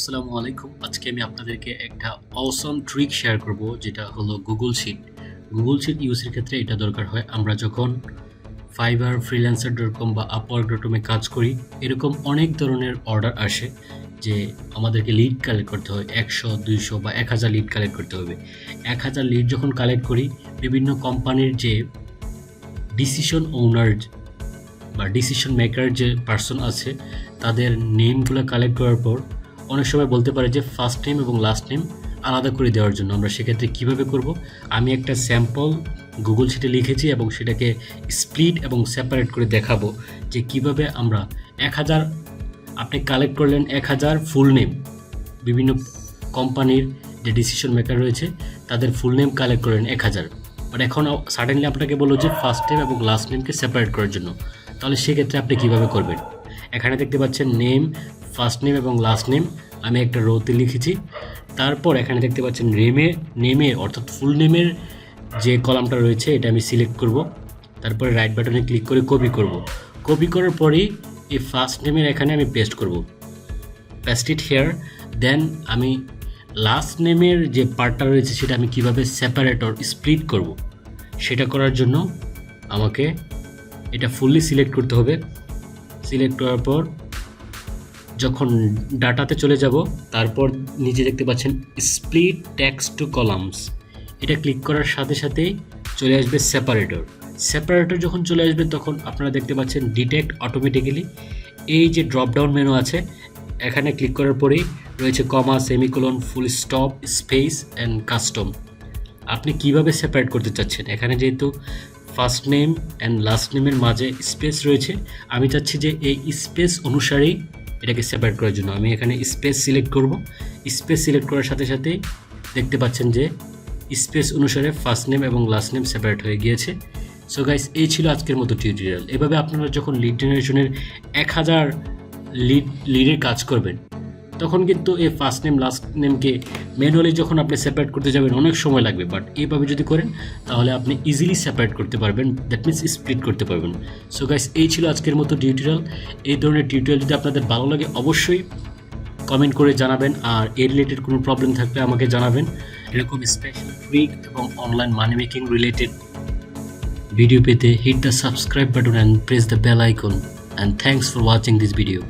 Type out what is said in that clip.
আসসালামু আলাইকুম। আজকে আমি আপনাদেরকে একটা অসম ট্রিক শেয়ার করব, যেটা হলো গুগল শিট। গুগল শিট ইউজের ক্ষেত্রে এটা দরকার হয়। আমরা যখন ফাইবার, ফ্রিল্যান্সার.com বা আপওয়ার্ক.com কাজ করি, এরকম অনেক ধরনের অর্ডার আসে যে আমাদেরকে লিড কালেক্ট করতে হয়। 100, 200 বা 1000 লিড কালেক্ট করতে হবে। 1000 লিড যখন কালেক্ট করি, বিভিন্ন কোম্পানির যে ডিসিশন ওনার বা ডিসিশন মেকার যে পার্সন আছে, তাদের নেমগুলো কালেক্ট করার পর অনেক সময় বলতে পারে যে ফার্স্ট নেম এবং লাস্ট নেম আলাদা করে দেওয়ার জন্য। আমরা সেক্ষেত্রে কীভাবে করব, আমি একটা স্যাম্পল গুগল শিটে লিখেছি এবং সেটাকে স্প্লিট এবং সেপারেট করে দেখাবো যে কিভাবে আমরা 1000 আপনি কালেক্ট করলেন, 1000 ফুল নেম, বিভিন্ন কোম্পানির যে ডিসিশন মেকার রয়েছে তাদের ফুল নেম কালেক্ট করলেন 1000, বাট এখন সাডেনলি আপনাকে বললো যে ফার্স্ট নেম এবং লাস্ট নেমকে সেপারেট করার জন্য। তাহলে সেক্ষেত্রে আপনি কীভাবে করবেন? এখানে দেখতে পাচ্ছেন নেম, ফার্স্ট নেম এবং লাস্ট নেম আমি একটা রোতে লিখেছি। তারপর এখানে দেখতে পাচ্ছেন নেমে অর্থাৎ ফুল নেমের যে কলামটা রয়েছে এটা আমি সিলেক্ট করব। তারপরে রাইট বাটনে ক্লিক করে কপি করব। কপি করার পরেই এই ফার্স্ট নেমের এখানে আমি পেস্ট করব, পেস্ট ইট হেয়ার। দেন আমি লাস্ট নেমের যে পার্টটা রয়েছে সেটা আমি কিভাবে সেপারেট অর স্প্লিট করব, সেটা করার জন্য আমাকে এটা ফুললি সিলেক্ট করতে হবে। সিলেক্ট করার পর যখন ডাটাতে চলে যাব, তারপর নিচে দেখতে পাচ্ছেন স্প্লিট টেক্সট টু কলামস, এটা ক্লিক করার সাথে সাথেই চলে আসবে সেপারেটর যখন চলে আসবে তখন আপনারা দেখতে পাচ্ছেন ডিটেক্ট অটোমেটিক্যালি। এই যে ড্রপডাউন মেনু আছে, এখানে ক্লিক করার পরেই রয়েছে comma, semicolon, full stop, space and custom. আপনি কিভাবে সেপারেট করতে চাচ্ছেন? এখানে যেহেতু ফার্স্ট নেম অ্যান্ড লাস্ট নেমের মাঝে স্পেস রয়েছে, আমি চাচ্ছি যে এই স্পেস অনুসারেই এটাকে সেপারেট করার জন্য আমি এখানে স্পেস সিলেক্ট করব। স্পেস সিলেক্ট করার সাথে সাথেই দেখতে পাচ্ছেন যে স্পেস অনুসারে ফার্স্ট নেম এবং লাস্ট নেম সেপারেট হয়ে গিয়েছে। সো গাইস, এই ছিল আজকের মতো টিউটোরিয়াল। এভাবে আপনারা যখন লিড জেনারেশনের 1000 লিডের কাজ করবেন, তখন কিন্তু এই ফার্স্ট নেম লাস্ট নেমকে ম্যানুয়ালি যখন আপনি সেপারেট করতে যাবেন অনেক সময় লাগবে, বাট এইভাবে যদি করেন তাহলে আপনি ইজিলি সেপারেট করতে পারবেন, দ্যাট মিনস স্প্লিট করতে পারবেন। সো গাইস, এই ছিল আজকের মতো টিউটোরিয়াল। এই ধরনের টিউটোরিয়াল যদি আপনাদের ভালো লাগে অবশ্যই কমেন্ট করে জানাবেন, আর এর রিলেটেড কোনো প্রবলেম থাকলে আমাকে জানাবেন। এরকম স্পেশাল ট্রিক এবং online money making related video পেতে hit the subscribe button and press the bell icon, and thanks for watching this video.